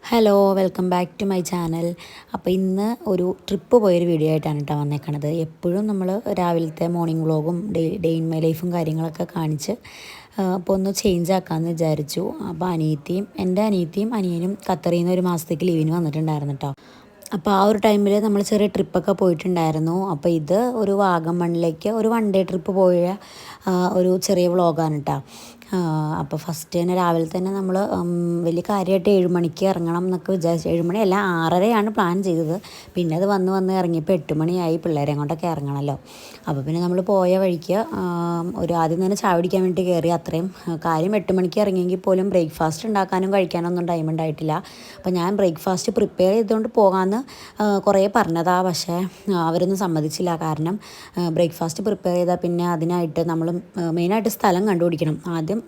Hello welcome back to my channel. അപ്പോൾ ഇന്ന് ഒരു ട്രിപ്പ് പോയൊരു വീഡിയോ ആയിട്ടാണ് കേട്ടോ വന്നേക്കണത്. എപ്പോഴും നമ്മൾ രാവിലത്തെ മോർണിംഗ് വ്ളോഗും ഡേ ഇൻ മൈ ലൈഫും കാര്യങ്ങളൊക്കെ കാണിച്ച് അപ്പോൾ ഒന്ന് ചേഞ്ച് ആക്കാമെന്ന് വിചാരിച്ചു. അപ്പോൾ എൻ്റെ അനിയത്തിയും അനിയനും ഖത്തറിൽ നിന്ന് ഒരു മാസത്തേക്ക് ലീവിന് വന്നിട്ടുണ്ടായിരുന്നു കേട്ടോ. അപ്പോൾ ആ ഒരു ടൈമിൽ നമ്മൾ ചെറിയ ട്രിപ്പൊക്കെ പോയിട്ടുണ്ടായിരുന്നു. അപ്പോൾ ഇത് ഒരു വാഗമണ്ണിലേക്ക് ഒരു വൺ ഡേ ട്രിപ്പ് പോയ ഒരു ചെറിയ വ്ളോഗാണ് കേട്ടോ. അപ്പോൾ ഫസ്റ്റ് തന്നെ രാവിലെ തന്നെ നമ്മൾ വലിയ കാര്യമായിട്ട് 7 മണിക്ക് ഇറങ്ങണം എന്നൊക്കെ വിചാരിച്ചു. 7 മണിയല്ല 6:30 പ്ലാൻ ചെയ്തത്. പിന്നെ അത് വന്ന് ഇറങ്ങിയപ്പോൾ 8 മണിയായി. പിള്ളേരെ കൊണ്ടൊക്കെ ഇറങ്ങണമല്ലോ. അപ്പോൾ പിന്നെ നമ്മൾ പോയ വഴിക്ക് ആദ്യം തന്നെ ചായ കുടിക്കാൻ വേണ്ടി കയറി. അത്രയും കാര്യം 8 മണിക്ക് ഇറങ്ങിയെങ്കിൽ പോലും ബ്രേക്ക്ഫാസ്റ്റ് ഉണ്ടാക്കാനും കഴിക്കാനൊന്നും ടൈം ഉണ്ടായിട്ടില്ല. അപ്പോൾ ഞാൻ ബ്രേക്ക്ഫാസ്റ്റ് പ്രിപ്പയർ ചെയ്തുകൊണ്ട് പോകാമെന്ന് കുറേ പറഞ്ഞതാ. പക്ഷേ അവരൊന്നും സമ്മതിച്ചില്ല. കാരണം ബ്രേക്ക്ഫാസ്റ്റ് പ്രിപ്പയർ ചെയ്താൽ പിന്നെ അതിനായിട്ട് നമ്മൾ മെയിനായിട്ട് സ്ഥലം കണ്ടുപിടിക്കണം. ആദ്യം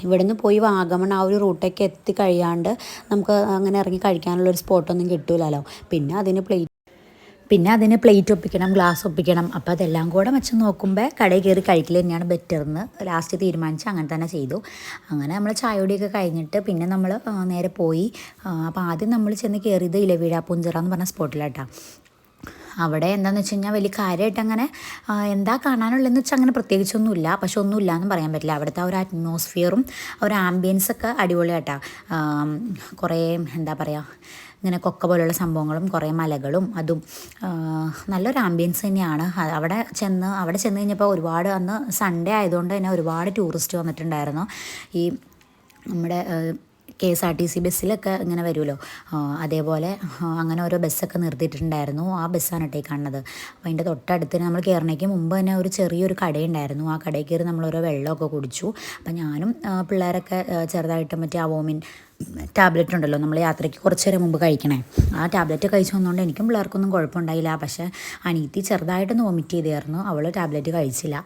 ഇവിടുന്ന് പോയി വാഗമൺ ആ ഒരു റൂട്ടൊക്കെ എത്തി കഴിയാണ്ട് നമുക്ക് അങ്ങനെ ഇറങ്ങി കഴിക്കാനുള്ളൊരു സ്പോട്ടൊന്നും കിട്ടില്ലല്ലോ. പിന്നെ അതിന് പ്ലേറ്റ് ഒപ്പിക്കണം, ഗ്ലാസ് ഒപ്പിക്കണം. അപ്പോൾ അതെല്ലാം കൂടെ വെച്ച് നോക്കുമ്പോൾ കടയിൽ കയറി കഴിക്കൽ തന്നെയാണ് ബെറ്റർന്ന് ലാസ്റ്റ് തീരുമാനിച്ച് അങ്ങനെ തന്നെ ചെയ്തു. അങ്ങനെ നമ്മൾ ചായയോടെയൊക്കെ കഴിഞ്ഞിട്ട് പിന്നെ നമ്മൾ നേരെ പോയി. അപ്പോൾ ആദ്യം നമ്മൾ ചെന്ന് കയറിയത് ഇലവീഴ പുഞ്ചിറ എന്ന് പറഞ്ഞ സ്പോട്ടിലാട്ടോ. അവിടെ എന്താണെന്ന് വെച്ച് കഴിഞ്ഞാൽ വലിയ കാര്യമായിട്ട് അങ്ങനെ എന്താ കാണാനുള്ളതെന്ന് വെച്ചാൽ അങ്ങനെ പ്രത്യേകിച്ചൊന്നുമില്ല. പക്ഷെ ഒന്നുമില്ല എന്നും പറയാൻ പറ്റില്ല. അവിടുത്തെ ഒരു അറ്റ്മോസ്ഫിയറും ഒരു ആംബിയൻസൊക്കെ അടിപൊളിയായിട്ടാ. കുറേ എന്താ പറയുക, ഇങ്ങനെ കൊക്ക പോലുള്ള സംഭവങ്ങളും കുറേ മലകളും അതും നല്ലൊരു ആംബിയൻസ് തന്നെയാണ്. അവിടെ ചെന്ന് കഴിഞ്ഞപ്പോൾ ഒരുപാട് അന്ന് സൺഡേ ആയതുകൊണ്ട് തന്നെ ഒരുപാട് ടൂറിസ്റ്റ് വന്നിട്ടുണ്ടായിരുന്നു. ഈ നമ്മുടെ KSRTC ബസ്സിലൊക്കെ ഇങ്ങനെ വരുമല്ലോ, അതേപോലെ അങ്ങനെ ഓരോ ബസ്സൊക്കെ നിർത്തിയിട്ടുണ്ടായിരുന്നു. ആ ബസ്സാണ് കേട്ടോ കാണുന്നത്. അപ്പോൾ അതിൻ്റെ തൊട്ടടുത്ത് നമ്മൾ കയറണേക്ക് മുമ്പ് തന്നെ ഒരു ചെറിയൊരു കടയുണ്ടായിരുന്നു. ആ കടയിൽ കയറി നമ്മളോരോ വെള്ളമൊക്കെ കുടിച്ചു. അപ്പം ഞാനും പിള്ളേരൊക്കെ ചെറുതായിട്ട് മറ്റേ അവോമിൻ ടാബ്ലറ്റ് ഉണ്ടല്ലോ നമ്മൾ യാത്രയ്ക്ക് കുറച്ച് നേരം മുമ്പ് കഴിക്കണേ, ആ ടാബ്ലറ്റ് കഴിച്ചു വന്നുകൊണ്ട് എനിക്കും പിള്ളേർക്കൊന്നും കുഴപ്പമുണ്ടായില്ല. പക്ഷേ അനീത്തി ചെറുതായിട്ടൊന്ന് വൊമിറ്റ് ചെയ്തായിരുന്നു. അവൾ ടാബ്ലറ്റ് കഴിച്ചില്ല.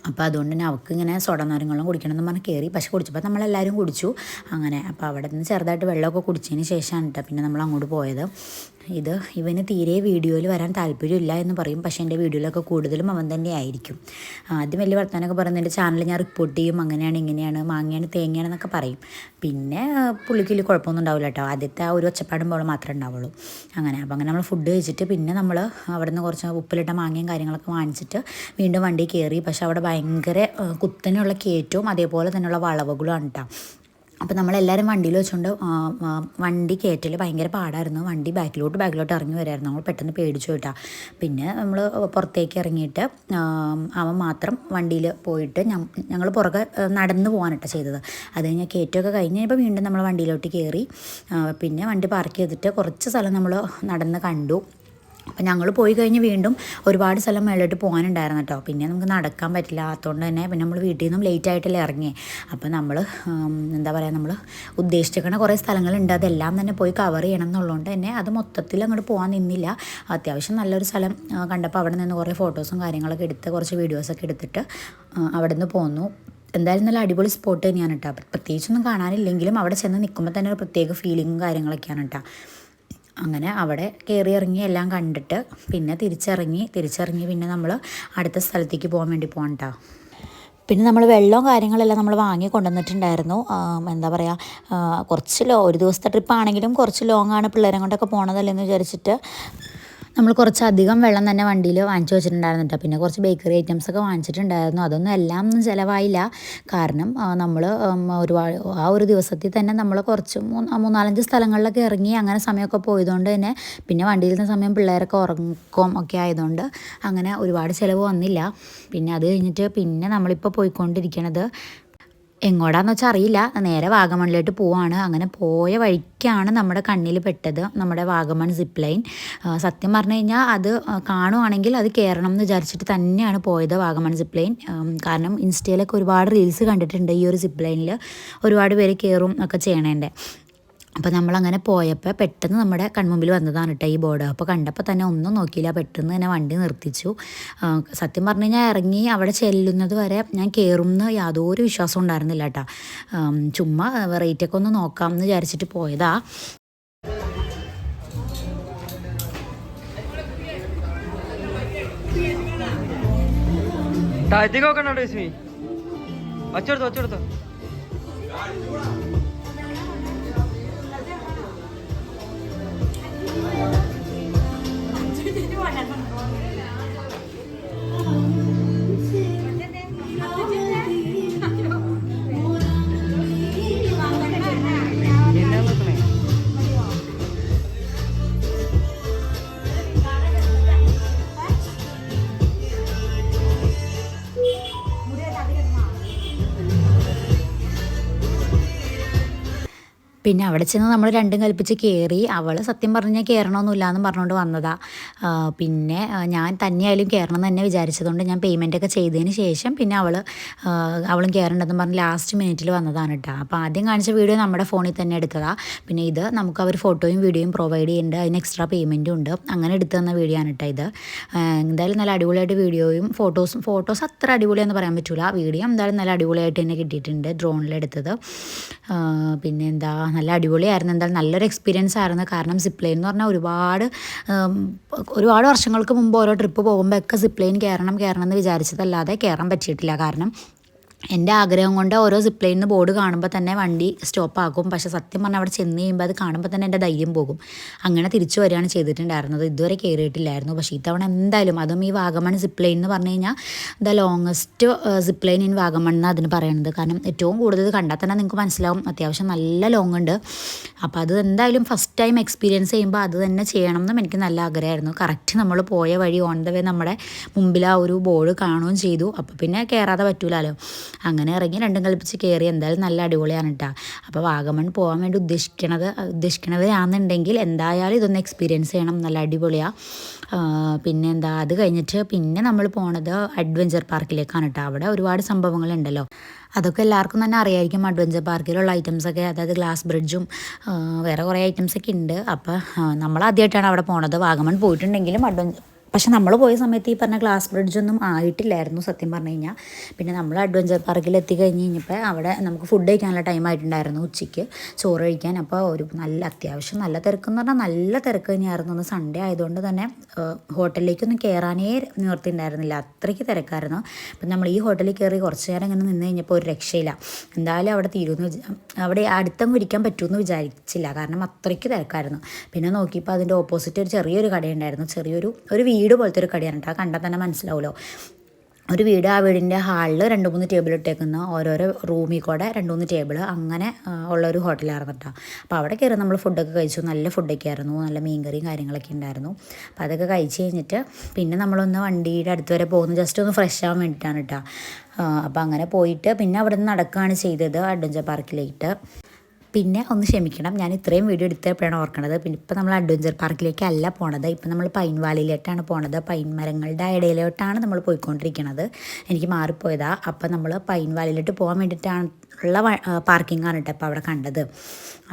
അപ്പോൾ അതുകൊണ്ട് തന്നെ അവൾക്ക് ഇങ്ങനെ സോഡ നാരങ്ങളും കുടിക്കണം എന്ന് പറഞ്ഞ് കയറി. പക്ഷെ കുടിച്ചപ്പോൾ നമ്മളെല്ലാവരും കുടിച്ചു. അങ്ങനെ അപ്പോൾ അവിടെ നിന്ന് ചെറുതായിട്ട് വെള്ളമൊക്കെ കുടിച്ചതിന് ശേഷമാണ് കേട്ടോ പിന്നെ നമ്മൾ അങ്ങോട്ട് പോയത്. ഇവന് തീരെ വീഡിയോയിൽ വരാൻ താല്പര്യമില്ല എന്ന് പറയും. പക്ഷേ എൻ്റെ വീഡിയോയിലൊക്കെ കൂടുതലും അവൻ തന്നെ ആയിരിക്കും. ആദ്യം വലിയ വർത്താനൊക്കെ പറയുന്നത് എൻ്റെ ചാനൽ ഞാൻ റിപ്പോർട്ട് ചെയ്യും, അങ്ങനെയാണ് ഇങ്ങനെയാണ് മാങ്ങയാണ് തേങ്ങയാണെന്നൊക്കെ പറയും. പിന്നെ പുള്ളിക്കിൽ കുഴപ്പമൊന്നും ഉണ്ടാവില്ല കേട്ടോ. ആദ്യത്തെ ആ ഒരു ഒച്ചപ്പാടും പോലെ മാത്രമേ ഉണ്ടാവുള്ളൂ. അങ്ങനെ നമ്മൾ ഫുഡ് കഴിച്ചിട്ട് പിന്നെ നമ്മൾ അവിടെ നിന്ന് കുറച്ച് ഉപ്പിലിട്ട മാങ്ങയും കാര്യങ്ങളൊക്കെ വാങ്ങിച്ചിട്ട് വീണ്ടും വണ്ടി കയറി. പക്ഷെ അവിടെ ഭയങ്കര കുത്തനെയുള്ള കയറ്റവും അതേപോലെ തന്നെയുള്ള വളവുകളുമാണ് കേട്ടോ. അപ്പോൾ നമ്മളെല്ലാവരും വണ്ടിയിൽ വെച്ചുകൊണ്ട് വണ്ടി കയറ്റൽ ഭയങ്കര പാടായിരുന്നു. വണ്ടി ബാക്കിലോട്ട് ഇറങ്ങി വരായിരുന്നു. നമ്മൾ പെട്ടെന്ന് പേടിച്ചു പോയിട്ടാ. പിന്നെ നമ്മൾ പുറത്തേക്ക് ഇറങ്ങിയിട്ട് അവൻ മാത്രം വണ്ടിയിൽ പോയിട്ട് ഞങ്ങൾ പുറകെ നടന്നു പോകാനായിട്ടാണ് ചെയ്തത്. അത് കഴിഞ്ഞാൽ കയറ്റമൊക്കെ കഴിഞ്ഞ് കഴിഞ്ഞപ്പോൾ വീണ്ടും നമ്മൾ വണ്ടിയിലോട്ട് കയറി. പിന്നെ വണ്ടി പാർക്ക് ചെയ്തിട്ട് കുറച്ച് സ്ഥലം നമ്മൾ നടന്ന് കണ്ടു. അപ്പം ഞങ്ങൾ പോയി കഴിഞ്ഞ് വീണ്ടും ഒരുപാട് സ്ഥലം മേളിലോട്ട് പോകാനുണ്ടായിരുന്നു കേട്ടോ. പിന്നെ നമുക്ക് നടക്കാൻ പറ്റില്ല. അതുകൊണ്ട് തന്നെ പിന്നെ നമ്മൾ വീട്ടിൽ നിന്നും ലേറ്റ് ആയിട്ടല്ലേ ഇറങ്ങി. അപ്പോൾ നമ്മൾ എന്താ പറയുക, നമ്മൾ ഉദ്ദേശിച്ചിരിക്കുന്ന കുറേ സ്ഥലങ്ങളുണ്ട്. അതെല്ലാം തന്നെ പോയി കവർ ചെയ്യണം എന്നുള്ളതുകൊണ്ട് തന്നെ അത് മൊത്തത്തിൽ അങ്ങോട്ട് പോകാൻ നിന്നില്ല. അത്യാവശ്യം നല്ലൊരു സ്ഥലം കണ്ടപ്പോൾ അവിടെ നിന്ന് കുറേ ഫോട്ടോസും കാര്യങ്ങളൊക്കെ എടുത്ത് കുറച്ച് വീഡിയോസൊക്കെ എടുത്തിട്ട് അവിടെ നിന്ന് പോന്നു. എന്തായാലും നല്ല അടിപൊളി സ്പോട്ട് തന്നെയാണ് കേട്ടോ. പ്രത്യേകിച്ചൊന്നും കാണാനില്ലെങ്കിലും അവിടെ ചെന്ന് നിൽക്കുമ്പോൾ തന്നെ ഒരു പ്രത്യേക ഫീലിങ്ങും കാര്യങ്ങളൊക്കെയാണ് കേട്ടോ. അങ്ങനെ അവിടെ കയറി ഇറങ്ങി എല്ലാം കണ്ടിട്ട് പിന്നെ തിരിച്ചിറങ്ങി പിന്നെ നമ്മൾ അടുത്ത സ്ഥലത്തേക്ക് പോകാൻ വേണ്ടി പോകണം കേട്ടോ. പിന്നെ നമ്മൾ വെള്ളവും കാര്യങ്ങളെല്ലാം നമ്മൾ വാങ്ങി കൊണ്ടുവന്നിട്ടുണ്ടായിരുന്നു. എന്താ പറയുക, ഒരു ദിവസത്തെ ട്രിപ്പാണെങ്കിലും കുറച്ച് ലോങ്ങാണ്, പിള്ളേരെ കൊണ്ടൊക്കെ പോകണതല്ലെന്ന് വിചാരിച്ചിട്ട് നമ്മൾ കുറച്ചധികം വെള്ളം തന്നെ വണ്ടിയിൽ വാങ്ങിച്ചു വെച്ചിട്ടുണ്ടായിരുന്നു കേട്ടോ. പിന്നെ കുറച്ച് ബേക്കറി ഐറ്റംസൊക്കെ വാങ്ങിച്ചിട്ടുണ്ടായിരുന്നു. അതൊന്നും എല്ലാം ഒന്നും ചിലവായില്ല. കാരണം നമ്മൾ ഒരുപാട് ആ ഒരു ദിവസത്തിൽ തന്നെ നമ്മൾ കുറച്ച് 3-4 സ്ഥലങ്ങളിലൊക്കെ ഇറങ്ങി അങ്ങനെ സമയമൊക്കെ പോയതുകൊണ്ട് തന്നെ പിന്നെ വണ്ടിയിൽ നിന്ന് സമയം പിള്ളേരൊക്കെ ഉറക്കം ഒക്കെ ആയതുകൊണ്ട് അങ്ങനെ ഒരുപാട് ചിലവ് വന്നില്ല. പിന്നെ അത് കഴിഞ്ഞിട്ട് പിന്നെ നമ്മളിപ്പോൾ പോയിക്കൊണ്ടിരിക്കണത് എങ്ങോട്ടാന്ന് വെച്ചാൽ അറിയില്ല, നേരെ വാഗമണിലോട്ട് പോവാണ്. അങ്ങനെ പോയ വഴിക്കാണ് നമ്മുടെ കണ്ണിൽ പെട്ടത് നമ്മുടെ വാഗമൺ സിപ്പ് ലൈൻ. സത്യം പറഞ്ഞു കഴിഞ്ഞാൽ അത് കാണുവാണെങ്കിൽ അത് കയറണം എന്ന് വിചാരിച്ചിട്ട് തന്നെയാണ് പോയത് വാഗമൺ സിപ്പ് ലൈൻ. കാരണം ഇൻസ്റ്റയിലൊക്കെ ഒരുപാട് റീൽസ് കണ്ടിട്ടുണ്ട് ഈ ഒരു സിപ്പ് ലൈനിൽ ഒരുപാട് പേര് കയറും ഒക്കെ ചെയ്യണേൻ്റെ. അപ്പോൾ നമ്മളങ്ങനെ പോയപ്പോൾ പെട്ടെന്ന് നമ്മുടെ കൺമുമ്പിൽ വന്നതാണ് കേട്ടോ ഈ ബോർഡ്. അപ്പോൾ കണ്ടപ്പോൾ തന്നെ ഒന്നും നോക്കിയില്ല, പെട്ടെന്ന് തന്നെ വണ്ടി നിർത്തിച്ചു. സത്യം പറഞ്ഞു കഴിഞ്ഞാൽ ഇറങ്ങി അവിടെ ചെല്ലുന്നത് വരെ ഞാൻ കയറുമെന്ന് യാതൊരു വിശ്വാസം ഉണ്ടായിരുന്നില്ല കേട്ടോ. ചുമ്മാ റേറ്റൊക്കെ ഒന്ന് നോക്കാം എന്ന് വിചാരിച്ചിട്ട് പോയതാ. പിന്നെ അവിടെ ചെന്ന് നമ്മൾ രണ്ടും കൽപ്പിച്ച് കയറി. അവൾ സത്യം പറഞ്ഞാൽ കയറണമെന്നില്ല എന്ന് പറഞ്ഞുകൊണ്ട് വന്നതാണ്. പിന്നെ ഞാൻ തന്നെയായാലും കയറണം എന്ന് തന്നെ വിചാരിച്ചതുകൊണ്ട് ഞാൻ പേയ്മെൻറ്റൊക്കെ ചെയ്തതിന് ശേഷം പിന്നെ അവളും കയറേണ്ടതെന്ന് പറഞ്ഞ് ലാസ്റ്റ് മിനിറ്റിൽ വന്നതാണ് കേട്ടോ. അപ്പോൾ ആദ്യം കാണിച്ച വീഡിയോ നമ്മുടെ ഫോണിൽ തന്നെ എടുത്തതാണ്. പിന്നെ ഇത് നമുക്ക് അവർ ഫോട്ടോയും വീഡിയോയും പ്രൊവൈഡ് ചെയ്യുന്നുണ്ട്, അതിന് എക്സ്ട്രാ പേയ്മെൻറ്റും ഉണ്ട്. അങ്ങനെ എടുത്തു തന്ന വീഡിയോ ആണ് കേട്ടോ ഇത്. എന്തായാലും നല്ല അടിപൊളിയായിട്ട് വീഡിയോയും ഫോട്ടോസ് അത്ര അടിപൊളിയാണെന്ന് പറയാൻ പറ്റില്ല. വീഡിയോ എന്തായാലും നല്ല അടിപൊളിയായിട്ട് തന്നെ കിട്ടിയിട്ടുണ്ട്, ഡ്രോണിലെടുത്തത്. പിന്നെ എന്താ നല്ല അടിപൊളിയായിരുന്നു. എന്തായാലും നല്ലൊരു എക്സ്പീരിയൻസ് ആയിരുന്നു. കാരണം സിപ്ലൈൻ എന്ന് പറഞ്ഞാൽ ഒരുപാട് വർഷങ്ങൾക്ക് മുമ്പ് ഓരോ ട്രിപ്പ് പോകുമ്പോൾ ഒക്കെ സിപ്ലൈൻ കയറണം എന്ന് വിചാരിച്ചതല്ലാതെ കയറാൻ പറ്റിയിട്ടില്ല. കാരണം എൻ്റെ ആഗ്രഹം കൊണ്ട് ഓരോ സിപ്ലൈനിൽ നിന്ന് ബോർഡ് കാണുമ്പോൾ തന്നെ വണ്ടി സ്റ്റോപ്പാക്കും. പക്ഷേ സത്യം പറഞ്ഞാൽ അവിടെ ചെന്ന് കഴിയുമ്പോൾ അത് കാണുമ്പോൾ തന്നെ എൻ്റെ ധൈര്യം പോകും. അങ്ങനെ തിരിച്ചു വരികയാണ് ചെയ്തിട്ടുണ്ടായിരുന്നത്. ഇതുവരെ കയറിയിട്ടില്ലായിരുന്നു. പക്ഷേ ഇത്തവണ എന്തായാലും, അതും ഈ വാഗമൺ സിപ്ലൈൻ എന്ന് പറഞ്ഞു കഴിഞ്ഞാൽ the longest zipline in Vagamon എന്നാണ് അതിന് പറയുന്നത്. കാരണം ഏറ്റവും കൂടുതൽ കണ്ടാൽ തന്നെ നിങ്ങൾക്ക് മനസ്സിലാവും, അത്യാവശ്യം നല്ല ലോങ് ഉണ്ട്. അപ്പോൾ അത് എന്തായാലും ഫസ്റ്റ് ടൈം എക്സ്പീരിയൻസ് ചെയ്യുമ്പോൾ അത് തന്നെ ചെയ്യണം എന്നും എനിക്ക് നല്ല ആഗ്രഹമായിരുന്നു. കറക്റ്റ് നമ്മൾ പോയ വഴി ഓൺ ദ വേ നമ്മുടെ മുമ്പിൽ ആ ഒരു ബോർഡ് കാണുകയും ചെയ്തു. അപ്പോൾ പിന്നെ കയറാതെ പറ്റൂലല്ലോ. അങ്ങനെ ഇറങ്ങി രണ്ടും കൽപ്പിച്ച് കയറി. എന്തായാലും നല്ല അടിപൊളിയാണ് കേട്ടോ. അപ്പോൾ വാഗമൺ പോകാൻ വേണ്ടി ഉദ്ദേശിക്കണവരാണെന്നുണ്ടെങ്കിൽ എന്തായാലും ഇതൊന്ന് എക്സ്പീരിയൻസ് ചെയ്യണം, നല്ല അടിപൊളിയാണ്. പിന്നെ എന്താ, അത് കഴിഞ്ഞിട്ട് പിന്നെ നമ്മൾ പോണത് അഡ്വഞ്ചർ പാർക്കിലേക്കാണ് കേട്ടോ. അവിടെ ഒരുപാട് സംഭവങ്ങളുണ്ടല്ലോ, അതൊക്കെ എല്ലാവർക്കും തന്നെ അറിയായിരിക്കും. അഡ്വഞ്ചർ പാർക്കിലുള്ള ഐറ്റംസൊക്കെ, അതായത് ഗ്ലാസ് ബ്രിഡ്ജും വേറെ കുറേ ഐറ്റംസൊക്കെ ഉണ്ട്. അപ്പോൾ നമ്മൾ ആദ്യമായിട്ടാണ് അവിടെ പോണത്. വാഗമൺ പോയിട്ടുണ്ടെങ്കിലും പക്ഷെ നമ്മൾ പോയ സമയത്ത് ഈ പറഞ്ഞ ഗ്ലാസ് ബ്രിഡ്ജൊന്നും ആയിട്ടില്ലായിരുന്നു സത്യം പറഞ്ഞു കഴിഞ്ഞാൽ. പിന്നെ നമ്മൾ അഡ്വഞ്ചർ പാർക്കിൽ എത്തിക്കഴിഞ്ഞ് കഴിഞ്ഞപ്പോൾ അവിടെ നമുക്ക് ഫുഡ് കഴിക്കാനുള്ള ടൈം ആയിട്ടുണ്ടായിരുന്നു, ഉച്ചയ്ക്ക് ചോറ് കഴിക്കാൻ. അപ്പോൾ അത്യാവശ്യം നല്ല തിരക്കെന്ന് പറഞ്ഞാൽ നല്ല തിരക്ക് തന്നെയായിരുന്നു. ഒന്ന് സൺഡേ ആയതുകൊണ്ട് തന്നെ ഹോട്ടലിലേക്കൊന്നും കയറാനേ നിവർത്തിയിട്ടുണ്ടായിരുന്നില്ല, അത്രയ്ക്ക് തിരക്കായിരുന്നു. അപ്പം നമ്മൾ ഈ ഹോട്ടലിൽ കയറി കുറച്ച് നേരം ഇങ്ങനെ നിന്ന് കഴിഞ്ഞപ്പോൾ ഒരു രക്ഷയില്ല. എന്തായാലും അവിടെ അടുത്തങ്ങ് ഇരിക്കാൻ പറ്റുമെന്ന് വിചാരിച്ചില്ല, കാരണം അത്രയ്ക്ക് തിരക്കായിരുന്നു. പിന്നെ നോക്കിയപ്പോൾ അതിൻ്റെ ഓപ്പോസിറ്റ് ഒരു ചെറിയൊരു കടയുണ്ടായിരുന്നു, ഒരു വീട് പോലത്തെ ഒരു കടയാണ് കേട്ടോ. കണ്ടാൽ തന്നെ മനസ്സിലാവുമല്ലോ, ഒരു വീട്. ആ വീടിൻ്റെ ഹാളിൽ 2-3 ടേബിൾ ഇട്ടേക്കുന്ന, ഓരോരോ റൂമിൽ കൂടെ 2-3 ടേബിൾ അങ്ങനെ ഉള്ളൊരു ഹോട്ടലായിരുന്നു കേട്ടോ. അപ്പോൾ അവിടെ കയറി നമ്മൾ ഫുഡൊക്കെ കഴിച്ചു. നല്ല ഫുഡൊക്കെ ആയിരുന്നു, നല്ല മീൻകറിയും കാര്യങ്ങളൊക്കെ ഉണ്ടായിരുന്നു. അപ്പോൾ അതൊക്കെ കഴിച്ച് കഴിഞ്ഞിട്ട് പിന്നെ നമ്മളൊന്ന് വണ്ടിയുടെ അടുത്ത് വരെ പോകുന്നു, ജസ്റ്റ് ഒന്ന് ഫ്രഷ് ആവാൻ വേണ്ടിയിട്ടാണ് കേട്ടോ. അപ്പോൾ അങ്ങനെ പോയിട്ട് പിന്നെ അവിടെ നിന്ന് നടക്കുകയാണ് ചെയ്തത് അഡ്വഞ്ചർ പാർക്കിലേക്ക്. പിന്നെ ഒന്ന് ക്ഷമിക്കണം, ഞാൻ ഇത്രയും വീഡിയോ എടുത്തപ്പോഴാണ് ഓർക്കണത്. പിന്നെ ഇപ്പോൾ നമ്മൾ അഡ്വഞ്ചർ പാർക്കിലേക്കല്ല പോണത്, ഇപ്പം നമ്മൾ പൈൻ വാലിയിലോട്ടാണ് പോണത്. പൈൻ മരങ്ങളുടെ ഇടയിലോട്ടാണ് നമ്മൾ പോയിക്കൊണ്ടിരിക്കുന്നത്. എനിക്ക് മാറിപ്പോയതാണ്. അപ്പം നമ്മൾ പൈൻ വാലിയിലോട്ട് പോകാൻ വേണ്ടിയിട്ടുള്ള പാർക്കിംഗാണ് കേട്ടോ ഇപ്പോൾ അവിടെ കണ്ടത്.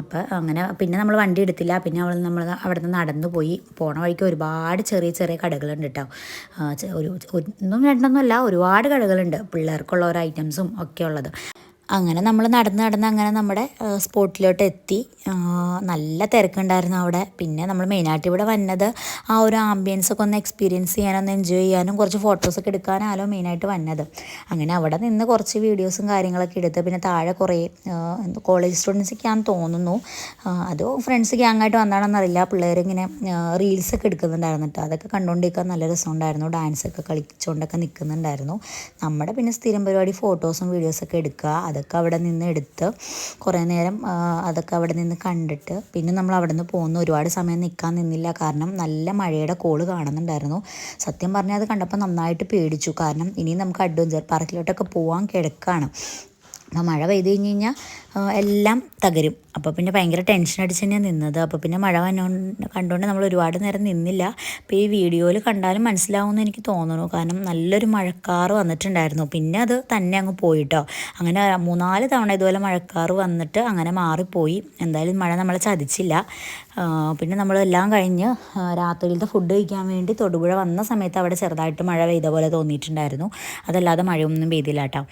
അപ്പോൾ അങ്ങനെ പിന്നെ നമ്മൾ വണ്ടി എടുത്തില്ല. പിന്നെ നമ്മൾ അവിടെ നിന്ന് നടന്നു പോയി. പോണ വഴിക്ക് ഒരുപാട് ചെറിയ കടകളുണ്ട് കേട്ടോ. ഒന്നും രണ്ടൊന്നുമല്ല, ഒരുപാട് കടകളുണ്ട്, പിള്ളേർക്കുള്ള ഓരോ ഐറ്റംസും ഒക്കെ ഉള്ളത്. അങ്ങനെ നമ്മൾ നടന്ന് അങ്ങനെ നമ്മുടെ സ്പോട്ടിലോട്ട് എത്തി. നല്ല തിരക്കുണ്ടായിരുന്നു അവിടെ. പിന്നെ നമ്മൾ മെയിനായിട്ട് ഇവിടെ വന്നത് ആ ഒരു ആംബിയൻസൊക്കെ ഒന്ന് എക്സ്പീരിയൻസ് ചെയ്യാനും ഒന്ന് എൻജോയ് ചെയ്യാനും കുറച്ച് ഫോട്ടോസൊക്കെ എടുക്കാനാണല്ലോ മെയിനായിട്ട് വന്നത്. അങ്ങനെ അവിടെ നിന്ന് കുറച്ച് വീഡിയോസും കാര്യങ്ങളൊക്കെ എടുത്ത് പിന്നെ താഴെ കുറേ കോളേജ് സ്റ്റുഡൻസൊക്കെയാണെന്ന് തോന്നുന്നു, അതോ ഫ്രണ്ട്സ് ഗ്യാങ്ങായിട്ട് വന്നാണെന്നറിയില്ല, പിള്ളേരിങ്ങനെ റീൽസൊക്കെ എടുക്കുന്നുണ്ടായിരുന്നു കേട്ടോ. അതൊക്കെ കണ്ടുകൊണ്ടിരിക്കാൻ നല്ല രസമുണ്ടായിരുന്നു. ഡാൻസൊക്കെ കളിച്ചുകൊണ്ടൊക്കെ നിൽക്കുന്നുണ്ടായിരുന്നു. നമ്മുടെ പിന്നെ സ്ഥിരം പരിപാടി ഫോട്ടോസും വീഡിയോസൊക്കെ എടുക്കുക. അതൊക്കെ അവിടെ നിന്ന് എടുത്ത് കുറേ നേരം അതൊക്കെ അവിടെ നിന്ന് കണ്ടിട്ട് പിന്നെ നമ്മൾ അവിടെ നിന്ന് പോകുന്നു. ഒരുപാട് സമയം നിൽക്കാൻ നിന്നില്ല, കാരണം നല്ല മഴയുടെ കോള് കാണുന്നുണ്ടായിരുന്നു. സത്യം പറഞ്ഞാൽ അത് കണ്ടപ്പോൾ നന്നായിട്ട് പേടിച്ചു, കാരണം ഇനിയും നമുക്ക് അഡ്വഞ്ചർ പാർക്കിലോട്ടൊക്കെ പോകാൻ കിടക്കുകയാണ്. അപ്പോൾ മഴ പെയ്ത് കഴിഞ്ഞ് കഴിഞ്ഞാൽ എല്ലാം തകരും. അപ്പോൾ പിന്നെ ഭയങ്കര ടെൻഷൻ അടിച്ച് തന്നെയാണ് നിന്നത്. അപ്പോൾ പിന്നെ മഴ കണ്ടുകൊണ്ട് നമ്മൾ ഒരുപാട് നേരം നിന്നില്ല. അപ്പോൾ ഈ വീഡിയോയിൽ കണ്ടാലും മനസ്സിലാവുമെന്ന് എനിക്ക് തോന്നുന്നു, കാരണം നല്ലൊരു മഴക്കാറ് വന്നിട്ടുണ്ടായിരുന്നു. പിന്നെ അത് തന്നെ അങ്ങ് പോയിട്ടോ. അങ്ങനെ 3-4 തവണ ഇതുപോലെ മഴക്കാറ് വന്നിട്ട് അങ്ങനെ മാറിപ്പോയി. എന്തായാലും മഴ നമ്മളെ ചതിച്ചില്ല. പിന്നെ നമ്മളെല്ലാം കഴിഞ്ഞ് രാത്രിയിലത്തെ ഫുഡ് കഴിക്കാൻ വേണ്ടി തൊടുപുഴ വന്ന സമയത്ത് അവിടെ ചെറുതായിട്ട് മഴ പെയ്ത പോലെ തോന്നിയിട്ടുണ്ടായിരുന്നു, അതല്ലാതെ മഴയൊന്നും പെയ്തില്ല കേട്ടോ.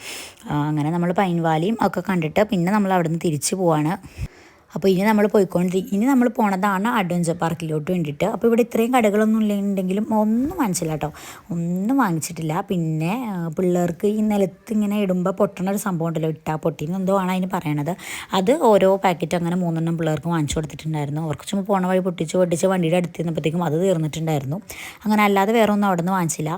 അങ്ങനെ നമ്മൾ പൈൻ വാലിയും ഒക്കെ കണ്ടിട്ട് പിന്നെ നമ്മൾ അവിടെ നിന്ന് തിരിച്ചു പോവാണ്. അപ്പോൾ ഇനി നമ്മൾ പോണതാണ് അഡ്വഞ്ചർ പാർക്കിലോട്ട് വേണ്ടിയിട്ട്. അപ്പോൾ ഇവിടെ ഇത്രയും കടകളൊന്നും ഇല്ലെങ്കിലും ഒന്നും വാങ്ങിച്ചില്ല കേട്ടോ, ഒന്നും വാങ്ങിച്ചിട്ടില്ല. പിന്നെ പിള്ളേർക്ക് ഈ നിലത്ത് ഇങ്ങനെ ഇടുമ്പോൾ പൊട്ടണ ഒരു സംഭവം ഉണ്ടല്ലോ, ഇട്ടാ പൊട്ടിന്ന് എന്തോ ആണ് അതിന് പറയണത്. അത് ഓരോ പാക്കറ്റ് അങ്ങനെ 3 പിള്ളേർക്ക് വാങ്ങിച്ചു കൊടുത്തിട്ടുണ്ടായിരുന്നു. അവർക്ക് ചുമ്മാ പോണ വഴി പൊട്ടിച്ച് വണ്ടിയുടെ അടുത്ത് നിന്നപ്പോഴത്തേക്കും അത് തീർന്നിട്ടുണ്ടായിരുന്നു. അങ്ങനെ അല്ലാതെ വേറെ ഒന്നും അവിടെ നിന്ന് വാങ്ങിച്ചില്ല.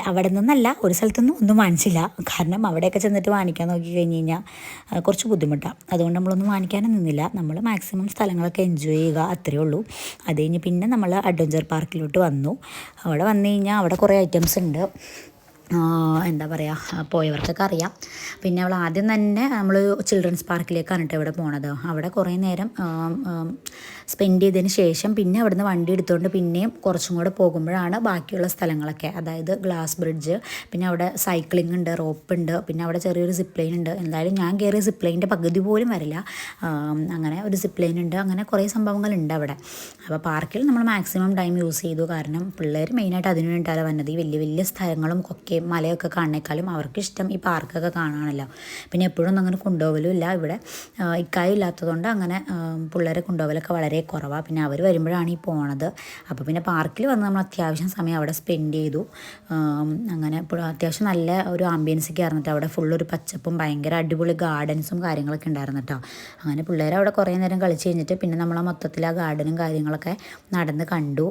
അവിടെ നിന്നല്ല, ഒരു സ്ഥലത്തുനിന്നും ഒന്നും വാങ്ങിച്ചില്ല, കാരണം അവിടെയൊക്കെ ചെന്നിട്ട് വാങ്ങിക്കാൻ നോക്കി കഴിഞ്ഞ് കഴിഞ്ഞാൽ കുറച്ച് ബുദ്ധിമുട്ടാണ്. അതുകൊണ്ട് നമ്മളൊന്നും വാങ്ങിക്കാനും നിന്നില്ല. നമ്മൾ മാക്സിമം സ്ഥലങ്ങളൊക്കെ എൻജോയ് ചെയ്യുക, അത്രയേ ഉള്ളൂ. അത് കഴിഞ്ഞ് പിന്നെ നമ്മൾ അഡ്വഞ്ചർ പാർക്കിലോട്ട് വന്നു. അവിടെ വന്നു കഴിഞ്ഞാൽ അവിടെ കുറേ ഐറ്റംസ് ഉണ്ട്. എന്താ പറയുക പോയവർക്കൊക്കെ അറിയാം. പിന്നെ അവൾ ആദ്യം തന്നെ നമ്മൾ ചിൽഡ്രൻസ് പാർക്കിലേക്കാണ് കേട്ടോ ഇവിടെ പോണത്. അവിടെ കുറേ നേരം സ്പെൻഡ് ചെയ്തതിന് ശേഷം പിന്നെ അവിടുന്ന് വണ്ടി എടുത്തുകൊണ്ട് പിന്നെയും കുറച്ചും കൂടെ പോകുമ്പോഴാണ് ബാക്കിയുള്ള സ്ഥലങ്ങളൊക്കെ, അതായത് ഗ്ലാസ് ബ്രിഡ്ജ്, പിന്നെ അവിടെ സൈക്ലിംഗ് ഉണ്ട്, റോപ്പ് ഉണ്ട്, പിന്നെ അവിടെ ചെറിയൊരു സിപ്പ് ലൈൻ ഉണ്ട്. എന്തായാലും ഞാൻ കയറിയ സിപ്പ് ലൈനിൻ്റെ പകുതി പോലും വരില്ല. അങ്ങനെ ഒരു സിപ്പ് ലൈൻ ഉണ്ട്, അങ്ങനെ കുറേ സംഭവങ്ങളുണ്ട് അവിടെ. അപ്പോൾ പാർക്കിൽ നമ്മൾ മാക്സിമം ടൈം യൂസ് ചെയ്തു. കാരണം പിള്ളേർ മെയിനായിട്ട് അതിന് വേണ്ടിയിട്ടാണ് വന്നത്. ഈ വലിയ വലിയ സ്ഥലങ്ങളും ഒക്കെ മലയൊക്കെ കാണുന്നേക്കാളും അവർക്കിഷ്ടം ഈ പാർക്കൊക്കെ കാണാനല്ലോ. പിന്നെ എപ്പോഴും ഒന്നും അങ്ങനെ കൊണ്ടുപോകലും ഇല്ല. ഇവിടെ ഇക്കായും ഇല്ലാത്തതുകൊണ്ട് അങ്ങനെ പിള്ളേരെ കൊണ്ടുപോകലൊക്കെ വളരെ കുറവാണ്. പിന്നെ അവർ വരുമ്പോഴാണ് ഈ പോണത്. അപ്പോൾ പിന്നെ പാർക്കിൽ വന്ന് നമ്മൾ അത്യാവശ്യം സമയം അവിടെ സ്പെൻഡ് ചെയ്തു. അങ്ങനെ അത്യാവശ്യം നല്ല ഒരു ആംബിയൻസൊക്കെ ആയിരുന്നു കേട്ടോ. അവിടെ ഫുള്ളൊരു പച്ചപ്പും ഭയങ്കര അടിപൊളി ഗാർഡൻസും കാര്യങ്ങളൊക്കെ ഉണ്ടായിരുന്നു കേട്ടോ. അങ്ങനെ പിള്ളേർ അവിടെ കുറേ നേരം കളിച്ച് കഴിഞ്ഞിട്ട് പിന്നെ നമ്മൾ മൊത്തത്തിൽ ആ ഗാർഡനും കാര്യങ്ങളൊക്കെ നടന്ന് കണ്ടു.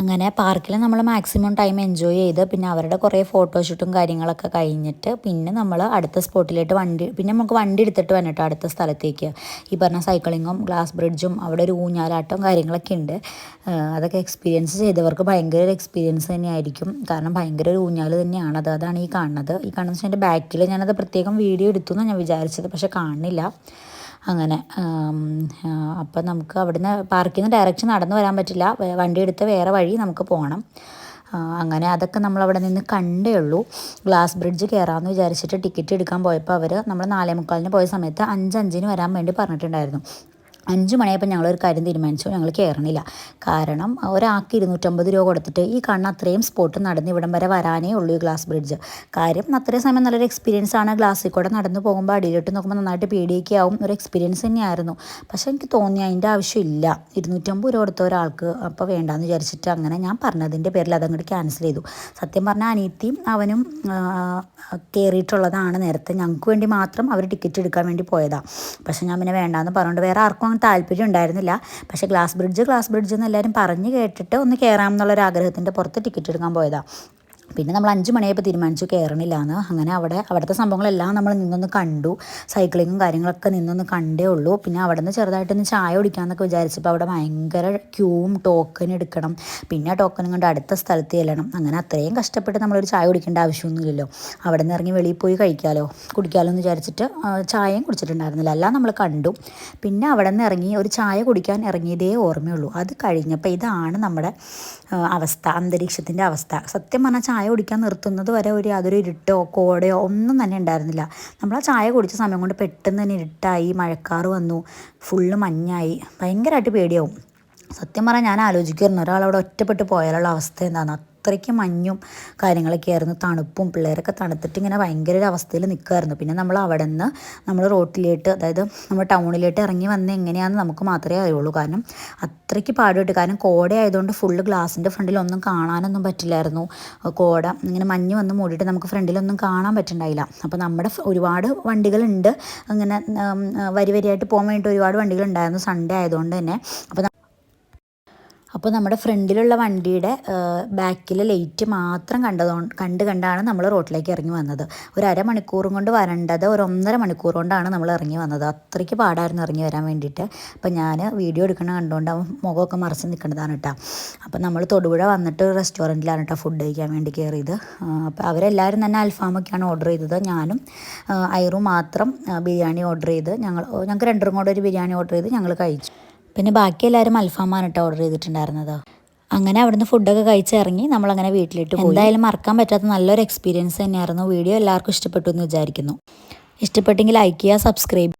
അങ്ങനെ പാർക്കിൽ നമ്മൾ മാക്സിമം ടൈം എൻജോയ് ചെയ്ത് പിന്നെ അവരുടെ കുറേ ഫോട്ടോഷൂട്ടും കാര്യങ്ങളൊക്കെ കഴിഞ്ഞിട്ട് പിന്നെ നമ്മൾ അടുത്ത സ്പോട്ടിലേക്ക് പിന്നെ നമുക്ക് വണ്ടി എടുത്തിട്ട് വന്നിട്ട് അടുത്ത സ്ഥലത്തേക്ക് ഈ പറഞ്ഞ സൈക്ലിങ്ങും ഗ്ലാസ് ബ്രിഡ്ജും അവിടെ ഒരു ഊഞ്ഞാലാട്ടവും കാര്യങ്ങളൊക്കെ ഉണ്ട്. അതൊക്കെ എക്സ്പീരിയൻസ് ചെയ്തവർക്ക് ഭയങ്കര ഒരു എക്സ്പീരിയൻസ് തന്നെയായിരിക്കും. കാരണം ഭയങ്കര ഒരു ഊഞ്ഞാൽ തന്നെയാണത്. അതാണ് ഈ കാണുന്നത്. ഈ കാണുന്ന വെച്ചാൽ എൻ്റെ ബാക്കിൽ ഞാനത് പ്രത്യേകം വീഡിയോ എടുത്തു എന്നാണ് ഞാൻ വിചാരിച്ചത്, പക്ഷെ കാണുന്നില്ല. അങ്ങനെ അപ്പം നമുക്ക് അവിടുന്ന് പാർക്കിൽ നിന്ന് ഡയറക്റ്റ് നടന്നു വരാൻ പറ്റില്ല, വണ്ടി എടുത്ത് വേറെ വഴി നമുക്ക് പോകണം. അങ്ങനെ അതൊക്കെ നമ്മളവിടെ നിന്ന് കണ്ടേ ഉള്ളൂ. ഗ്ലാസ് ബ്രിഡ്ജ് കയറാമെന്ന് വിചാരിച്ചിട്ട് ടിക്കറ്റ് എടുക്കാൻ പോയപ്പോൾ അവർ നമ്മൾ 4:45 പോയ സമയത്ത് 5:05 വരാൻ വേണ്ടി പറഞ്ഞിട്ടുണ്ടായിരുന്നു. 5 മണിയായപ്പോൾ ഞങ്ങളൊരു കാര്യം തീരുമാനിച്ചു, ഞങ്ങൾ കയറണില്ല. കാരണം ഒരാൾക്ക് 250 രൂപ കൊടുത്തിട്ട് ഈ കാണുന്ന അത്രയും സ്പോട്ട് നടന്ന് ഇവിടം വരെ വരാനേ ഉള്ളൂ ഈ ഗ്ലാസ് ബ്രിഡ്ജ്. കാര്യം അത്രയും സമയം നല്ലൊരു എക്സ്പീരിയൻസ് ആണ്. ഗ്ലാസ്സിൽ കൂടെ നടന്ന് പോകുമ്പോൾ അടിയിലോട്ട് നോക്കുമ്പോൾ നന്നായിട്ട് പേടിയൊക്കെ ആവും. ഒരു എക്സ്പീരിയൻസ് തന്നെയായിരുന്നു. പക്ഷേ എനിക്ക് തോന്നി അതിൻ്റെ ആവശ്യമില്ല. 250 രൂപ കൊടുത്ത ഒരാൾക്ക് അപ്പോൾ വേണ്ടാന്ന് വിചാരിച്ചിട്ട് അങ്ങനെ ഞാൻ പറഞ്ഞതിൻ്റെ പേരിൽ അതങ്ങോട്ട് ക്യാൻസൽ ചെയ്തു. സത്യം പറഞ്ഞാൽ അനീത്തിയും അവനും കയറിയിട്ടുള്ളതാണ് നേരത്തെ. ഞങ്ങൾക്ക് വേണ്ടി മാത്രം അവർ ടിക്കറ്റ് എടുക്കാൻ വേണ്ടി പോയതാണ്. പക്ഷേ ഞാൻ പിന്നെ വേണ്ടാന്ന് പറഞ്ഞുകൊണ്ട് വേറെ ആർക്കും താല്പര്യം ഉണ്ടായിരുന്നില്ല. പക്ഷേ ഗ്ലാസ് ബ്രിഡ്ജ് എന്ന് എല്ലാവരും പറഞ്ഞ് കേട്ടിട്ട് ഒന്ന് കയറാം എന്നുള്ളൊരു ആഗ്രഹത്തിൻ്റെ പുറത്ത് ടിക്കറ്റ് എടുക്കാൻ പോയതാണ്. പിന്നെ നമ്മൾ 5 മണിയായപ്പോൾ തീരുമാനിച്ചു കയറണില്ലാന്ന്. അങ്ങനെ അവിടുത്തെ സംഭവങ്ങളെല്ലാം നമ്മൾ നിന്നൊന്ന് കണ്ടു. സൈക്ലിങ്ങും കാര്യങ്ങളൊക്കെ നിന്നൊന്ന് കണ്ടേ ഉള്ളൂ. പിന്നെ അവിടെ നിന്ന് ചെറുതായിട്ടൊന്ന് ചായ കുടിക്കാമെന്നൊക്കെ വിചാരിച്ചപ്പോൾ അവിടെ ഭയങ്കര ക്യൂവും ടോക്കൺ എടുക്കണം, പിന്നെ ടോക്കണും കൊണ്ട് അടുത്ത സ്ഥലത്ത് ചെല്ലണം. അങ്ങനെ അത്രയും കഷ്ടപ്പെട്ട് നമ്മളൊരു ചായ കുടിക്കേണ്ട ആവശ്യമൊന്നുമില്ലല്ലോ. അവിടെ നിന്ന് ഇറങ്ങി വെളിയിൽ പോയി കുടിക്കാമല്ലോ എന്ന് വിചാരിച്ചിട്ട് ചായയും കുടിച്ചിട്ടുണ്ടായിരുന്നില്ല. എല്ലാം നമ്മൾ കണ്ടു. പിന്നെ അവിടെ നിന്ന് ഇറങ്ങി ഒരു ചായ കുടിക്കാൻ ഇറങ്ങിയതേ ഓർമ്മയുള്ളൂ. അത് കഴിഞ്ഞപ്പോൾ ഇതാണ് നമ്മുടെ അവസ്ഥ, അന്തരീക്ഷത്തിൻ്റെ അവസ്ഥ. സത്യം പറഞ്ഞാൽ ചായ കുടിക്കാൻ നിർത്തുന്നത് വരെ യാതൊരു ഇരുട്ടോ കോടയോ ഒന്നും തന്നെ ഉണ്ടായിരുന്നില്ല. നമ്മൾ ആ ചായ കുടിച്ച സമയം കൊണ്ട് പെട്ടെന്ന് തന്നെ ഇരുട്ടായി, മഴക്കാറ് വന്നു, ഫുള്ള് മഞ്ഞായി, ഭയങ്കരമായിട്ട് പേടിയാവും. സത്യം പറഞ്ഞാൽ ഞാൻ ആലോചിക്കുമായിരുന്നു ഒരാളവിടെ ഒറ്റപ്പെട്ട് പോയാലുള്ള അവസ്ഥ എന്താണെന്ന്. അത്രയ്ക്ക് മഞ്ഞും കാര്യങ്ങളൊക്കെ ആയിരുന്നു, തണുപ്പും. പിള്ളേരൊക്കെ തണുത്തിട്ട് ഇങ്ങനെ ഭയങ്കര ഒരു അവസ്ഥയിൽ നിൽക്കുമായിരുന്നു. പിന്നെ നമ്മൾ അവിടെ നിന്ന് നമ്മൾ റോട്ടിലേക്ക്, അതായത് നമ്മൾ ടൗണിലേക്ക് ഇറങ്ങി വന്ന് എങ്ങനെയാണെന്ന് നമുക്ക് മാത്രമേ അറിയുള്ളൂ. കാരണം അത്രയ്ക്ക് പാടുപെട്ട്. കാരണം കോട ആയതുകൊണ്ട് ഫുള്ള് ഗ്ലാസിൻ്റെ ഫ്രണ്ടിലൊന്നും കാണാനൊന്നും പറ്റില്ലായിരുന്നു. കോട ഇങ്ങനെ മഞ്ഞ് വന്ന് മൂടിയിട്ട് നമുക്ക് ഫ്രണ്ടിലൊന്നും കാണാൻ പറ്റുന്നുണ്ടായില്ല. അപ്പോൾ നമ്മുടെ ഒരുപാട് വണ്ടികളുണ്ട്, അങ്ങനെ വരിയായിട്ട് പോകാൻ വേണ്ടിയിട്ട് ഒരുപാട് വണ്ടികളുണ്ടായിരുന്നു സൺഡേ ആയതുകൊണ്ട് തന്നെ. അപ്പോൾ അപ്പോൾ നമ്മുടെ ഫ്രണ്ടിലുള്ള വണ്ടിയുടെ ബാക്കിലെ ലൈറ്റ് മാത്രം കണ്ടാണ് നമ്മൾ റോട്ടിലേക്ക് ഇറങ്ങി വന്നത്. ഒരു അരമണിക്കൂറും കൊണ്ട് വരേണ്ടത് ഒരു 1.5 മണിക്കൂർ കൊണ്ടാണ് നമ്മൾ ഇറങ്ങി വന്നത്. അത്രയ്ക്ക് പാടായിരുന്നു ഇറങ്ങി വരാൻ വേണ്ടിയിട്ട്. അപ്പോൾ ഞാൻ വീഡിയോ എടുക്കണ കണ്ടുകൊണ്ട് മുഖമൊക്കെ മറച്ച് നിൽക്കുന്നതാണ് കേട്ടോ. അപ്പോൾ നമ്മൾ തൊടുപുഴ വന്നിട്ട് റെസ്റ്റോറൻറ്റിലാണ് കേട്ടോ ഫുഡ് കഴിക്കാൻ വേണ്ടി കയറിയത്. അപ്പോൾ അവരെല്ലാവരും തന്നെ അൽഫാമൊക്കെയാണ് ഓർഡർ ചെയ്തത്. ഞാനും ഐറും മാത്രം ബിരിയാണി ഓർഡർ ചെയ്ത് ഞങ്ങൾക്ക് രണ്ടും കൂടെ ഒരു ബിരിയാണി ഓർഡർ ചെയ്ത് ഞങ്ങൾ കഴിച്ചു. പിന്നെ ബാക്കി എല്ലാവരും അൽഫാമാണ് കേട്ടോ ഓർഡർ ചെയ്തിട്ടുണ്ടായിരുന്നത്. അങ്ങനെ അവിടുന്ന് ഫുഡൊക്കെ കഴിച്ചിറങ്ങി നമ്മളങ്ങനെ വീട്ടിലിട്ട് പോയി. എന്തായാലും മറക്കാൻ പറ്റാത്ത നല്ലൊരു എക്സ്പീരിയൻസ് തന്നെയായിരുന്നു. വീഡിയോ എല്ലാവർക്കും ഇഷ്ടപ്പെട്ടു എന്ന് വിചാരിക്കുന്നു. ഇഷ്ടപ്പെട്ടെങ്കിൽ ലൈക്ക് ചെയ്യുക, സബ്സ്ക്രൈബ്